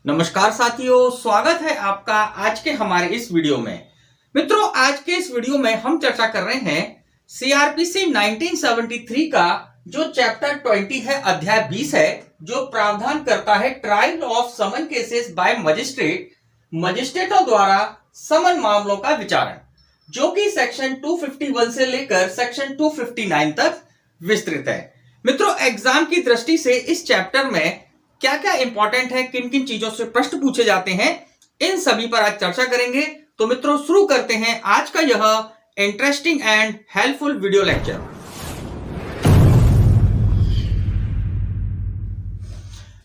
नमस्कार साथियों, स्वागत है आपका आज के हमारे इस वीडियो में। मित्रों, आज के इस वीडियो में हम चर्चा कर रहे हैं सीआरपीसी 1973 का जो चैप्टर 20 है, अध्याय 20 है, जो प्रावधान करता है trial of summon cases by मजिस्ट्रेटों द्वारा समन मामलों का विचारण, जो कि सेक्शन 251 से लेकर सेक्शन 259 तक विस्तृत है। मित्रों, एग्जाम की दृष्टि से इस चैप्टर में क्या क्या इंपॉर्टेंट है, किन किन चीजों से प्रश्न पूछे जाते हैं, इन सभी पर आज चर्चा करेंगे। तो मित्रों, शुरू करते हैं आज का यह interesting and helpful video lecture.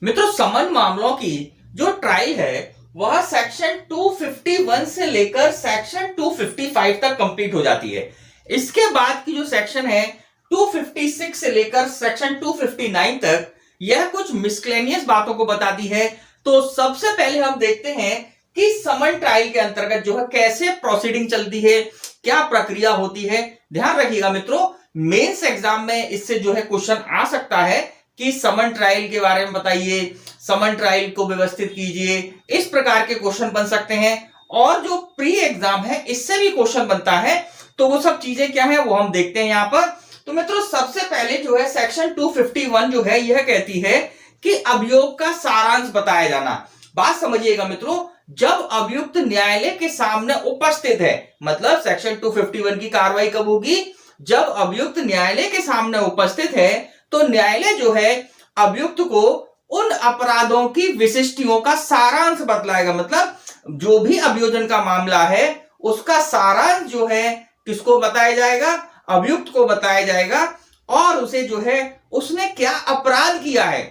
मित्रों, समन मामलों की जो ट्रायल है वह सेक्शन 251 से लेकर सेक्शन 255 तक कंप्लीट हो जाती है। इसके बाद की जो सेक्शन है 256 से लेकर सेक्शन 259 तक, यह कुछ मिसक्लेनियस बातों को बताती है। तो सबसे पहले हम देखते हैं कि समन ट्रायल के अंतर्गत जो है कैसे प्रोसीडिंग चलती है, क्या प्रक्रिया होती है। ध्यान रखिएगा मित्रों, मेंस एग्जाम में इससे जो है क्वेश्चन आ सकता है कि समन ट्रायल के बारे में बताइए, समन ट्रायल को व्यवस्थित कीजिए, इस प्रकार के क्वेश्चन बन सकते हैं। और जो प्री एग्जाम है इससे भी क्वेश्चन बनता है। तो वो सब चीजें क्या है वो हम देखते हैं यहां पर। तो मित्रों, सबसे पहले जो है सेक्शन 251 जो है यह कहती है कि अभियोग का सारांश बताया जाना। बात समझिएगा मित्रों, जब अभियुक्त न्यायालय के सामने उपस्थित है, मतलब सेक्शन 251 की कार्रवाई कब होगी? जब अभियुक्त न्यायालय के सामने उपस्थित है तो न्यायालय जो है अभियुक्त को उन अपराधों की विशिष्टियों का सारांश बतलाएगा। मतलब जो भी अभियोजन का मामला है उसका सारांश जो है किसको बताया जाएगा? अभियुक्त को बताया जाएगा। और उसे जो है उसने क्या अपराध किया है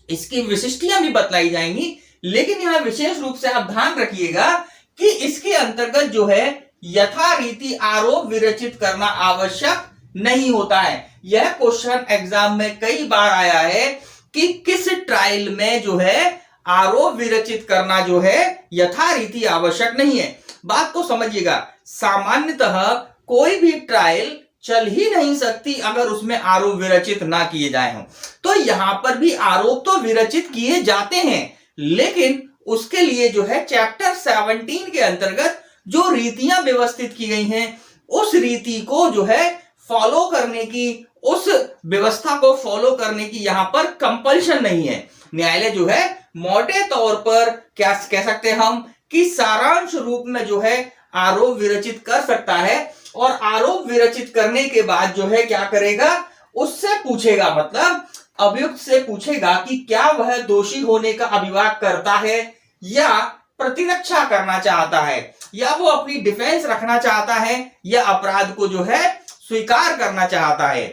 इसकी विशिष्टियां भी बतलाई जाएंगी। लेकिन यहां विशेष रूप से आप ध्यान रखिएगा कि इसके अंतर्गत जो है यथारीति आरोप विरचित करना आवश्यक नहीं होता है। यह क्वेश्चन एग्जाम में कई बार आया है कि किस ट्रायल में जो है आरोप विरचित करना जो है यथारीति आवश्यक नहीं है। बात को समझिएगा, सामान्यतः कोई भी ट्रायल चल ही नहीं सकती अगर उसमें आरोप विरचित ना किए जाए हों। तो यहां पर भी आरोप तो विरचित किए जाते हैं, लेकिन उसके लिए जो है चैप्टर 17 के अंतर्गत जो रीतियां व्यवस्थित की गई हैं उस रीति को जो है फॉलो करने की, उस व्यवस्था को फॉलो करने की यहां पर कंपल्शन नहीं है। न्यायालय जो है मोटे तौर पर क्या कह सकते हैं हम कि सारांश रूप में जो है आरोप विरचित कर सकता है। और आरोप विरचित करने के बाद जो है क्या करेगा, उससे पूछेगा, मतलब अभियुक्त से पूछेगा कि क्या वह दोषी होने का अभियोग करता है या प्रतिरक्षा करना चाहता है, या वो अपनी डिफेंस रखना चाहता है, या अपराध को जो है स्वीकार करना चाहता है।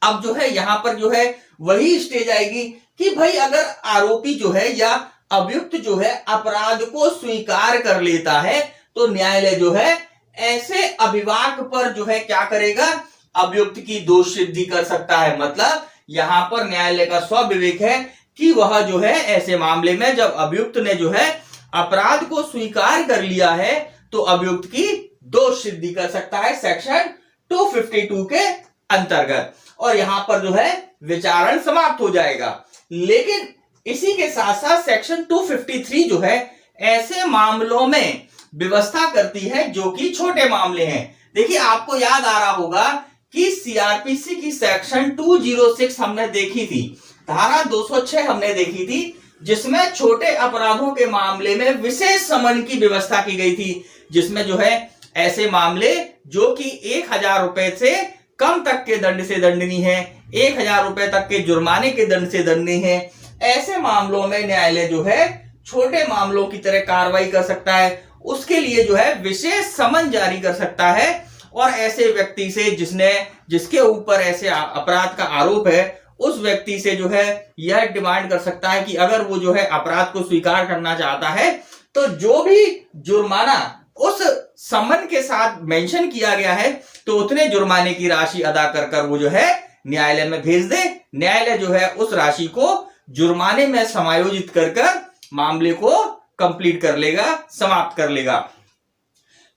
अब जो है यहां पर जो है वही स्टेज आएगी कि भाई अगर आरोपी जो है या अभियुक्त जो है अपराध को स्वीकार कर लेता है तो न्यायालय जो है ऐसे अभियोग पर जो है क्या करेगा, अभियुक्त की दोष सिद्धि कर सकता है। मतलब यहां पर न्यायालय का स्वविवेक है कि वह जो है ऐसे मामले में जब अभियुक्त ने जो है अपराध को स्वीकार कर लिया है तो अभियुक्त की दोष सिद्धि कर सकता है सेक्शन 252 के अंतर्गत। और यहां पर जो है विचारण समाप्त हो जाएगा। लेकिन इसी के साथ साथ सेक्शन 253 जो है ऐसे मामलों में व्यवस्था करती है जो कि छोटे मामले हैं। देखिए, आपको याद आ रहा होगा कि सीआरपीसी की सेक्शन 206 हमने देखी थी, धारा 206 हमने देखी थी, जिसमें छोटे अपराधों के मामले में विशेष समन की व्यवस्था की गई थी, जिसमें जो है ऐसे मामले जो कि 1000 रुपए से कम तक के दंड से दंडनीय है, 1000 रुपए तक के जुर्माने के दंड से दंडनीय है, ऐसे मामलों में न्यायालय जो है छोटे मामलों की तरह कार्रवाई कर सकता है। उसके लिए जो है विशेष समन जारी कर सकता है। और ऐसे व्यक्ति से जिसके ऊपर ऐसे अपराध का आरोप है उस व्यक्ति से जो है यह डिमांड कर सकता है कि अगर वो जो है अपराध को स्वीकार करना चाहता है तो जो भी जुर्माना उस समन के साथ मेंशन किया गया है तो उतने जुर्माने की राशि अदा कर वो जो है न्यायालय में भेज दे। न्यायालय जो है उस राशि को जुर्माने में समायोजित कर मामले को कंप्लीट कर लेगा, समाप्त कर लेगा।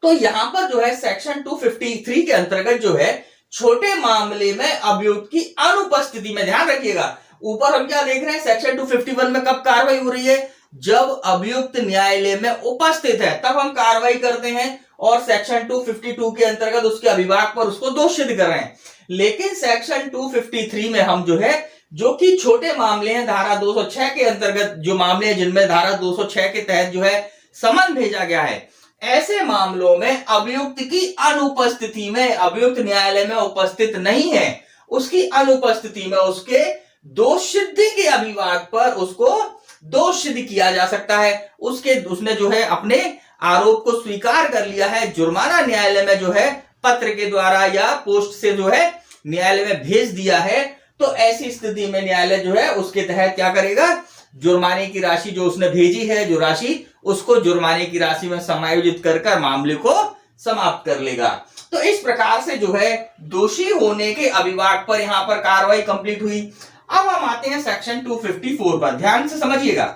तो यहां पर जो है सेक्शन 253 के अंतर्गत जो है छोटे मामले में अभियुक्त की अनुपस्थिति में, ध्यान रखिएगा, ऊपर हम क्या देख रहे हैं सेक्शन 251 में कब कार्रवाई हो रही है, जब अभियुक्त न्यायालय में उपस्थित है तब हम कार्रवाई करते हैं और सेक्शन 252 के अंतर्गत उसके अभिभाग पर उसको दोष सिद्ध कर रहे हैं। लेकिन सेक्शन 253 में हम जो है, जो कि छोटे मामले हैं, धारा 206 के अंतर्गत जो मामले हैं जिनमें धारा 206 के तहत जो है समन भेजा गया है, ऐसे मामलों में अभियुक्त की अनुपस्थिति में, अभियुक्त न्यायालय में उपस्थित नहीं है, उसकी अनुपस्थिति में उसके दोष सिद्धि के अभिभाग पर उसको दोष सिद्ध किया जा सकता है। उसने जो है अपने आरोप को स्वीकार कर लिया है, जुर्माना न्यायालय में जो है पत्र के द्वारा या पोस्ट से जो है न्यायालय में भेज दिया है, तो ऐसी स्थिति में न्यायालय जो है उसके तहत क्या करेगा, जुर्माने की राशि जो उसने भेजी है, जो राशि, उसको जुर्माने की राशि में समायोजित कर मामले को समाप्त कर लेगा। तो इस प्रकार से जो है दोषी होने के अभिभाग पर यहां पर कार्रवाई कंप्लीट हुई। अब हम आते हैं सेक्शन 254 पर, ध्यान से समझिएगा।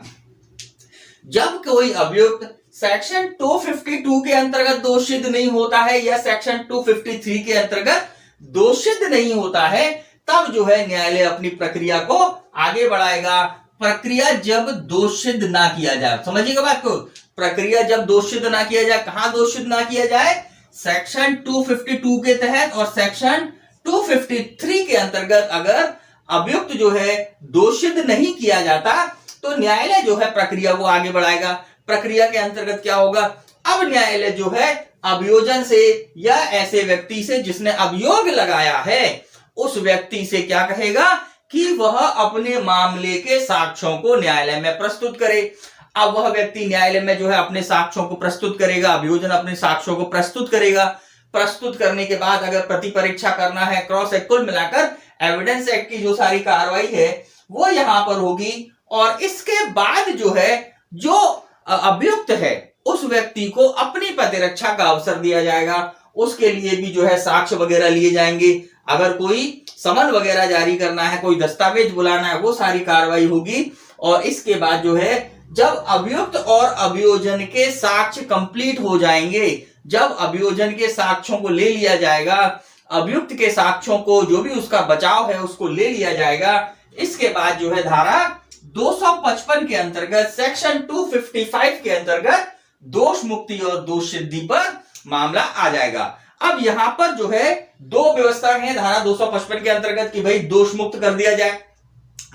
जब कोई अभियुक्त सेक्शन 252 के अंतर्गत दोष सिद्ध नहीं होता है या सेक्शन 253 के अंतर्गत दोष सिद्ध नहीं होता है, तब जो है न्यायालय अपनी प्रक्रिया को आगे बढ़ाएगा। प्रक्रिया जब दोष सिद्ध ना किया जाए, समझिएगा बात को, प्रक्रिया जब दोष सिद्ध ना किया जाए, कहां दोष सिद्ध ना किया जाए, सेक्शन 252 के तहत और सेक्शन 253 के अंतर्गत अगर अभियुक्त जो है दोष सिद्ध नहीं किया जाता तो न्यायालय जो है प्रक्रिया को आगे बढ़ाएगा। प्रक्रिया के अंतर्गत क्या होगा, अब न्यायालय जो है अभियोजन से या ऐसे व्यक्ति से जिसने अभियोग लगाया है उस व्यक्ति से क्या कहेगा कि वह अपने मामले के साक्ष्यों को न्यायालय में प्रस्तुत करे। अब वह व्यक्ति न्यायालय में जो है अपने साक्ष्यों को प्रस्तुत करेगा, अभियोजन अपने साक्ष्यों को प्रस्तुत करेगा। प्रस्तुत करने के बाद अगर प्रति परीक्षा करना है, क्रॉस एक्ट, कुल मिलाकर एविडेंस एक्ट की जो सारी कार्रवाई है वो यहां पर होगी। और इसके बाद जो है जो अभियुक्त है उस व्यक्ति को अपनी प्रतिरक्षा का अवसर दिया जाएगा। उसके लिए भी जो है साक्ष्य वगैरह लिए जाएंगे, अगर कोई समन वगैरह जारी करना है, कोई दस्तावेज बुलाना है, वो सारी कार्रवाई होगी। और इसके बाद जो है जब अभियुक्त और अभियोजन के साक्ष्य कंप्लीट हो जाएंगे, जब अभियोजन के साक्ष्यों को ले लिया जाएगा, अभियुक्त के साक्ष्यों को जो भी उसका बचाव है उसको ले लिया जाएगा, इसके बाद जो है धारा 255 के अंतर्गत, सेक्शन 255 के अंतर्गत दोष मुक्ति और दोष सिद्धि पर मामला आ जाएगा। अब यहां पर जो है दो व्यवस्था है धारा 255 के अंतर्गत कि भाई दोष मुक्त कर दिया जाए,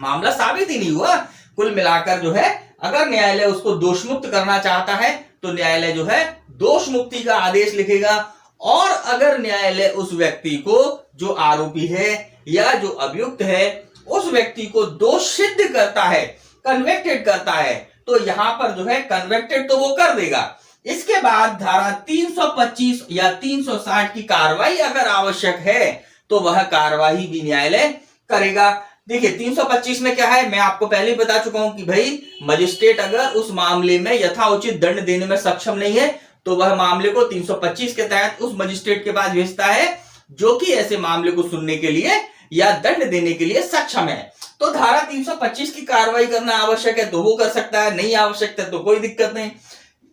मामला साबित ही नहीं हुआ। कुल मिलाकर जो है अगर न्यायालय उसको दोष मुक्त करना चाहता है तो न्यायालय जो है दोष मुक्ति का आदेश लिखेगा। और अगर न्यायालय उस व्यक्ति को, जो आरोपी है या जो अभियुक्त है, उस व्यक्ति को दोष सिद्ध करता है, कन्विक्टेड करता है, तो यहां पर जो है कन्विक्टेड तो वो कर देगा। इसके बाद धारा 325 या 360 की कार्रवाई अगर आवश्यक है तो वह कार्रवाई भी न्यायालय करेगा। देखिए 325 में क्या है, मैं आपको पहले ही बता चुका हूं कि भाई मजिस्ट्रेट अगर उस मामले में यथाउचित दंड देने में सक्षम नहीं है तो वह मामले को 325 के तहत उस मजिस्ट्रेट के पास भेजता है जो कि ऐसे मामले को सुनने के लिए या दंड देने के लिए सक्षम है। तो धारा 325 की कार्रवाई करना आवश्यक है तो वो कर सकता है, नहीं आवश्यक है तो कोई दिक्कत नहीं।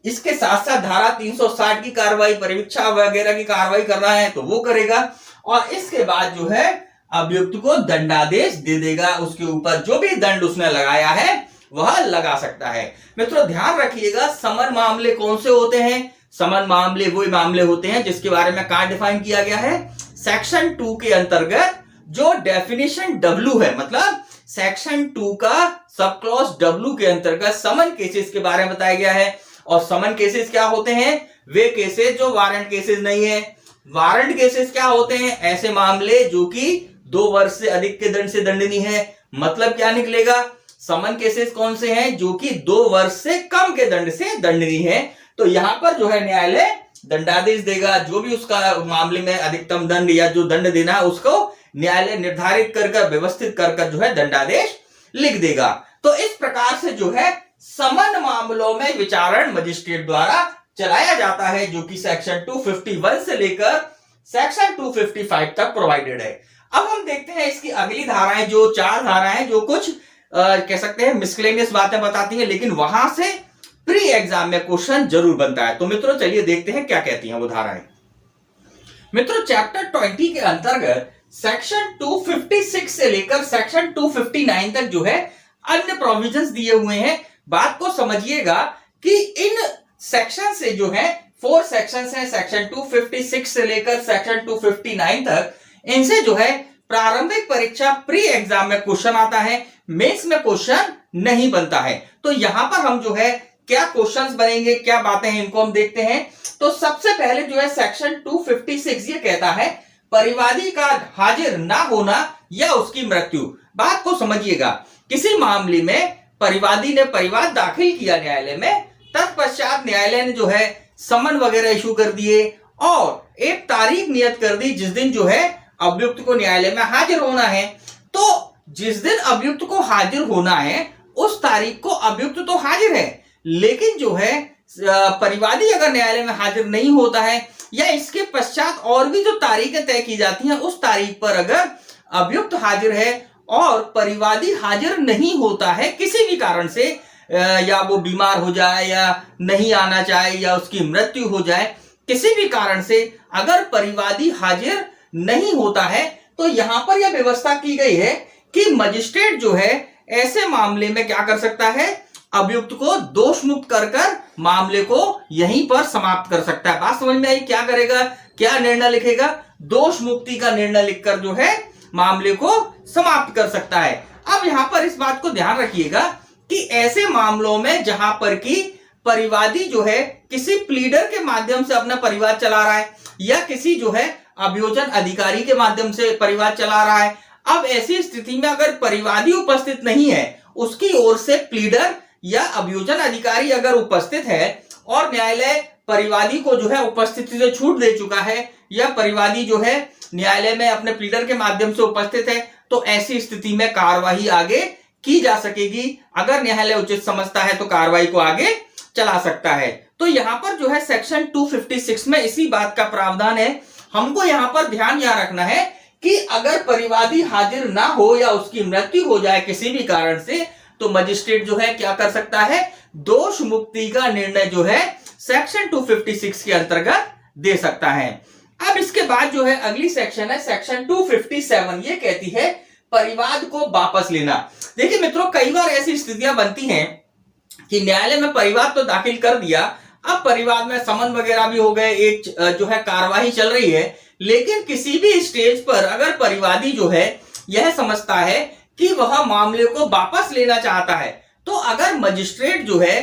इसके साथ साथ धारा 360 की कार्रवाई, परीक्षा वगैरह की कार्रवाई करना है तो वो करेगा। और इसके बाद जो है अभियुक्त को दंडादेश दे देगा, उसके ऊपर जो भी दंड उसने लगाया है वह लगा सकता है। मित्रों ध्यान रखिएगा, समन मामले कौन से होते हैं, समन मामले वही मामले होते हैं जिसके बारे में कहां डिफाइन किया गया है, सेक्शन 2 के अंतर्गत जो डेफिनेशन W है, मतलब सेक्शन 2 का सब क्लॉज W के अंतर्गत समन केसेस के बारे में बताया गया है। और समन केसेस क्या होते हैं, वे केसेस जो वारंट केसेस नहीं है। वारंट केसेस क्या होते हैं, ऐसे मामले जो कि 2 वर्ष से अधिक के दंड से दंडनीय है। मतलब क्या निकलेगा, समन केसेस कौन से हैं, जो कि 2 वर्ष से कम के दंड से दंडनीय है। तो यहां पर जो है न्यायालय दंडादेश देगा, जो भी उसका मामले में अधिकतम दंड या जो दंड देना है उसको न्यायालय निर्धारित कर व्यवस्थित कर जो है दंडादेश लिख देगा। तो इस प्रकार से जो है समन मामलों में विचारण मजिस्ट्रेट द्वारा चलाया जाता है, जो कि सेक्शन 251 से लेकर सेक्शन 255 तक प्रोवाइडेड है। अब हम देखते हैं इसकी अगली धाराएं, जो 4 धाराएं जो कुछ कह सकते हैं मिसलेनियस बातें बताती हैं, लेकिन वहां से प्री एग्जाम में क्वेश्चन जरूर बनता है। तो मित्रों चलिए देखते हैं क्या कहती हैं वो धाराएं। मित्रों चैप्टर 20 के अंतर्गत सेक्शन 256 से लेकर सेक्शन 259 तक जो है अन्य प्रोविजंस दिए हुए हैं, बात को समझिएगा कि इन सेक्शन से जो है 4 सेक्शंस हैं, सेक्शन 256 से लेकर सेक्शन 259 तक, इनसे जो है प्रारंभिक परीक्षा प्री एग्जाम में क्वेश्चन आता है, मेंस में क्वेश्चन नहीं बनता है। तो यहां पर हम जो है क्या क्वेश्चंस बनेंगे, क्या बातें हैं, इनको हम देखते हैं। तो सबसे पहले जो है सेक्शन 256 ये कहता है परिवादी का हाजिर ना होना या उसकी मृत्यु। बात को समझिएगा, किसी मामले में परिवादी ने परिवाद दाखिल किया न्यायालय में, तत्पश्चात न्यायालय ने जो है समन वगैरह इशू कर दिए और एक तारीख नियत कर दी जिस दिन जो है अभियुक्त को न्यायालय में हाजिर होना है। तो जिस दिन अभियुक्त को हाजिर होना है उस तारीख को अभियुक्त तो हाजिर है, लेकिन जो है परिवादी अगर न्यायालय में हाजिर नहीं होता है या इसके पश्चात और भी जो तारीखें तय की जाती हैं उस तारीख पर अगर अभियुक्त हाजिर है और परिवादी हाजिर नहीं होता है किसी भी कारण से, या वो बीमार हो जाए या नहीं आना चाहे या उसकी मृत्यु हो जाए, किसी भी कारण से अगर परिवादी हाजिर नहीं होता है तो यहां पर यह व्यवस्था की गई है कि मजिस्ट्रेट जो है ऐसे मामले में क्या कर सकता है, अभियुक्त को दोष मुक्त कर मामले को यहीं पर समाप्त कर सकता है। बात समझ में आई? क्या करेगा, क्या निर्णय लिखेगा? दोष मुक्ति का निर्णय लिखकर जो है मामले को समाप्त कर सकता है। अब यहां पर इस बात को ध्यान रखिएगा कि ऐसे मामलों में जहां पर कि परिवादी जो है किसी प्लीडर के माध्यम से अपना परिवार चला रहा है या किसी जो है अभियोजन अधिकारी के माध्यम से परिवार चला रहा है, अब ऐसी स्थिति में अगर परिवादी उपस्थित नहीं है, उसकी ओर से प्लीडर या अभियोजन अधिकारी अगर उपस्थित है और न्यायालय परिवादी को जो है उपस्थिति से छूट दे चुका है या परिवादी जो है न्यायालय में अपने प्लीडर के माध्यम से उपस्थित है, तो ऐसी स्थिति में कार्यवाही आगे की जा सकेगी। अगर न्यायालय उचित समझता है तो कार्रवाई को आगे चला सकता है। तो यहां पर जो है सेक्शन 256 में इसी बात का प्रावधान है। हमको यहां पर ध्यान यह रखना है कि अगर परिवादी हाजिर ना हो या उसकी मृत्यु हो जाए किसी भी कारण से, तो मजिस्ट्रेट जो है क्या कर सकता है, दोष मुक्ति का निर्णय जो है सेक्शन 256 के अंतर्गत दे सकता है। अब इसके बाद जो है अगली सेक्शन है सेक्शन 257, ये कहती है परिवाद को वापस लेना। देखिए मित्रों, कई बार ऐसी स्थितियां बनती हैं कि न्यायालय में परिवाद तो दाखिल कर दिया, अब परिवाद में समन वगैरह भी हो गए, एक जो है कार्यवाही चल रही है, लेकिन किसी भी स्टेज पर अगर परिवादी जो है यह समझता है कि वह मामले को वापस लेना चाहता है, तो अगर मजिस्ट्रेट जो है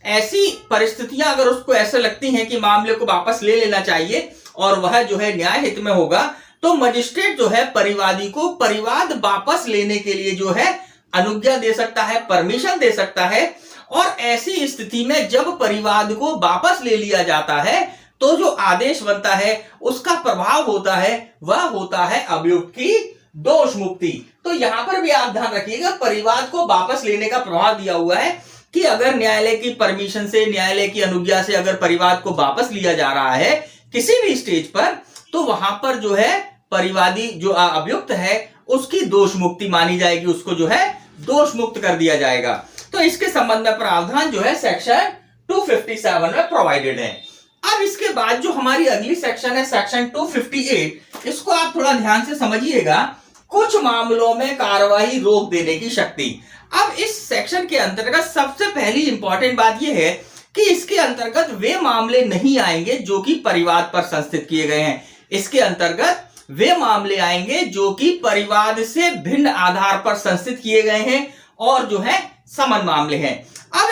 ऐसी परिस्थितियां अगर उसको ऐसे लगती हैं कि मामले को वापस ले लेना चाहिए और वह जो है न्याय हित में होगा, तो मजिस्ट्रेट जो है परिवादी को परिवाद वापस लेने के लिए जो है अनुज्ञा दे सकता है, परमिशन दे सकता है। और ऐसी स्थिति में जब परिवाद को वापस ले लिया जाता है तो जो आदेश बनता है उसका प्रभाव होता है वह होता है अभियुक्त की दोष मुक्ति। तो यहां पर भी आप ध्यान रखिएगा, परिवाद को वापस लेने का प्रभाव दिया हुआ है कि अगर न्यायालय की परमिशन से, न्यायालय की अनुज्ञा से अगर परिवाद को वापस लिया जा रहा है किसी भी स्टेज पर, तो वहां पर जो है परिवादी जो अभियुक्त है उसकी दोष मुक्ति मानी जाएगी, उसको जो है दोष मुक्त कर दिया जाएगा। तो इसके संबंध में प्रावधान जो है सेक्शन 257 में प्रोवाइडेड है। अब इसके बाद जो हमारी अगली सेक्शन है सेक्शन 258, इसको आप थोड़ा ध्यान से समझिएगा। कुछ मामलों में कार्यवाही रोक देने की शक्ति। अब इस सेक्शन के अंतर्गत सबसे पहली इंपॉर्टेंट बात यह है कि इसके अंतर्गत वे मामले नहीं आएंगे जो कि परिवाद पर संस्थित किए गए हैं। इसके अंतर्गत वे मामले आएंगे जो कि परिवाद से भिन्न आधार पर संस्थित किए गए हैं और जो है समन मामले हैं। अब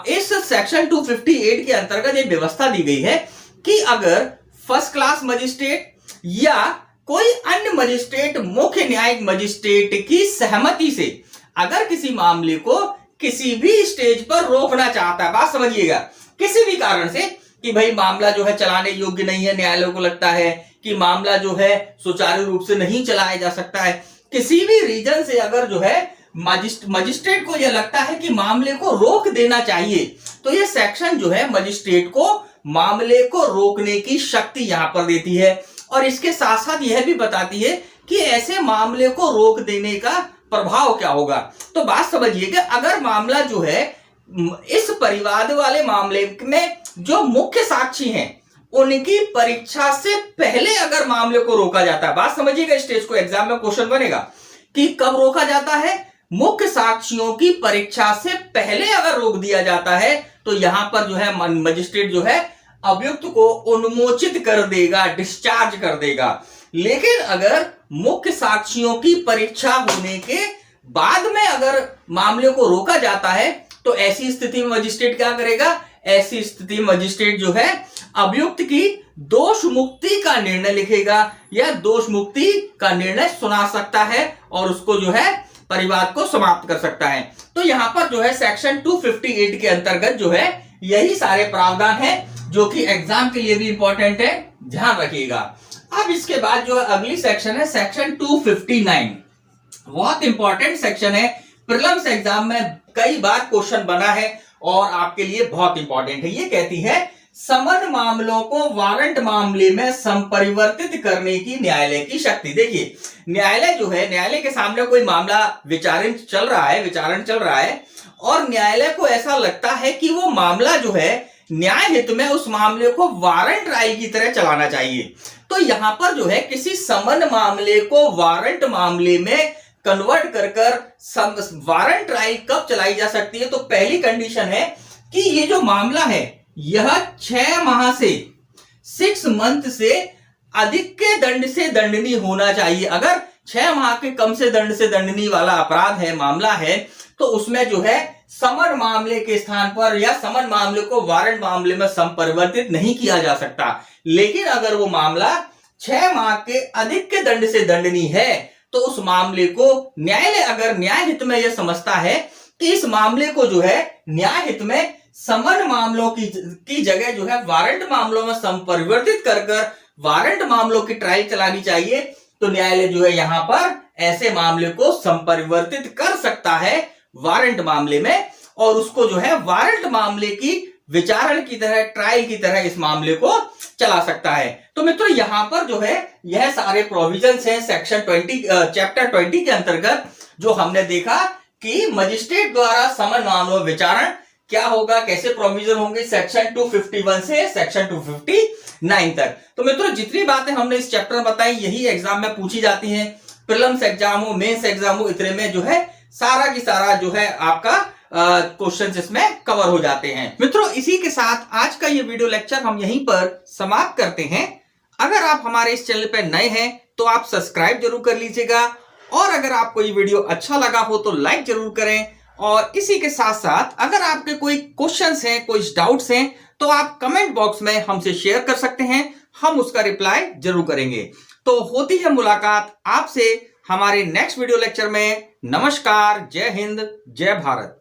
इस सेक्शन 258 के अंतर्गत एक व्यवस्था दी गई है कि अगर फर्स्ट क्लास मजिस्ट्रेट या कोई अन्य मजिस्ट्रेट मुख्य न्यायिक मजिस्ट्रेट की सहमति से अगर किसी मामले को किसी भी स्टेज पर रोकना चाहता है, बात समझिएगा, किसी भी कारण से कि भाई मामला जो है चलाने योग्य नहीं है, न्यायालय को लगता है कि मामला जो है सुचारू रूप से नहीं चलाया जा सकता है, किसी भी रीजन से अगर जो है मजिस्ट्रेट को यह लगता है कि मामले को रोक देना चाहिए, तो यह सेक्शन जो है मजिस्ट्रेट को मामले को रोकने की शक्ति यहां पर देती है। और इसके साथ साथ यह भी बताती है कि ऐसे मामले को रोक देने का प्रभाव क्या होगा। तो बात समझिएगा, अगर मामला जो है इस परिवाद वाले मामले में जो मुख्य साक्षी हैं उनकी परीक्षा से पहले अगर मामले को रोका जाता है, बात समझिएगा, स्टेज को एग्जाम में क्वेश्चन बनेगा कि कब रोका जाता है, मुख्य साक्षियों की परीक्षा से पहले अगर रोक दिया जाता है तो यहां पर जो है मजिस्ट्रेट जो है अभियुक्त को उन्मोचित कर देगा, डिस्चार्ज कर देगा। लेकिन अगर मुख्य साक्षियों की परीक्षा होने के बाद में अगर मामले को रोका जाता है तो ऐसी स्थिति में मजिस्ट्रेट क्या करेगा? ऐसी स्थिति में मजिस्ट्रेट जो है अभियुक्त की दोष मुक्ति का निर्णय लिखेगा या दोष मुक्ति का निर्णय सुना सकता है और उसको जो है परिवाद को समाप्त कर सकता है। तो यहां पर जो है सेक्शन 258 के अंतर्गत जो है यही सारे प्रावधान है जो कि एग्जाम के लिए भी इंपॉर्टेंट है, ध्यान रखिएगा। अब इसके बाद जो अगली सेक्शन है सेक्शन 259, बहुत इंपॉर्टेंट सेक्शन है, प्रीलिम्स एग्जाम में कई बार क्वेश्चन बना है और आपके लिए बहुत इंपॉर्टेंट है। ये कहती है समन मामलों को वारंट मामले में संपरिवर्तित करने की न्यायालय की शक्ति। देखिए न्यायालय जो है, न्यायालय के सामने कोई मामला विचारण चल रहा है और न्यायालय को ऐसा लगता है कि वो मामला जो है न्याय हित में उस मामले को वारंट ट्रायल की तरह चलाना चाहिए। तो यहां पर जो है किसी समन मामले को वारंट मामले में कन्वर्ट कर वारंट ट्रायल कब चलाई जा सकती है? तो पहली कंडीशन है कि ये जो मामला है यह 6 माह से 6 मंथ से अधिक के दंड से दंडनीय होना चाहिए। अगर 6 माह के कम से दंडनीय वाला अपराध है, मामला है, तो उसमें जो है समन मामले के स्थान पर या समन मामले को वारंट मामले में संपरिवर्तित नहीं किया जा सकता। लेकिन अगर वो मामला 6 माह के अधिक के दंड से दंडनीय है तो उस मामले को न्यायालय अगर न्याय हित में यह समझता है कि इस मामले को जो है न्याय हित में समन मामलों की जगह जो है वारंट मामलों में संपरिवर्तित कर वारंट मामलों की ट्रायल चलानी चाहिए, तो न्यायालय जो है यहां पर ऐसे मामले को संपरिवर्तित कर सकता है वारंट मामले में और उसको जो है वारंट मामले की विचारण की तरह, ट्रायल की तरह इस मामले को चला सकता है। तो मित्रों यहां पर जो है यह सारे प्रोविजंस हैं सेक्शन 20 चैप्टर 20 के अंतर्गत जो हमने देखा कि मजिस्ट्रेट द्वारा समन मामलों विचारण क्या होगा, कैसे प्रोविजन होंगे सेक्शन 251 से सेक्शन 259 तक। तो मित्रों जितनी बातें हमने इस चैप्टर में बताई यही एग्जाम में पूछी जाती हैं, प्रीलिम्स एग्जाम हो, मेंस एग्जाम हो, इतने में जो है सारा की सारा जो है आपका क्वेश्चंस इसमें कवर हो जाते हैं। मित्रों इसी के साथ आज का ये वीडियो लेक्चर हम यहीं पर समाप्त करते हैं। अगर आप हमारे इस चैनल पर नए हैं तो आप सब्सक्राइब जरूर कर लीजिएगा और अगर आपको ये वीडियो अच्छा लगा हो तो लाइक जरूर करें। और इसी के साथ साथ अगर आपके कोई क्वेश्चंस हैं, कोई डाउट्स हैं तो आप कमेंट बॉक्स में हमसे शेयर कर सकते हैं, हम उसका रिप्लाई जरूर करेंगे। तो होती है मुलाकात आपसे हमारे नेक्स्ट वीडियो लेक्चर में। नमस्कार, जय हिंद, जय भारत।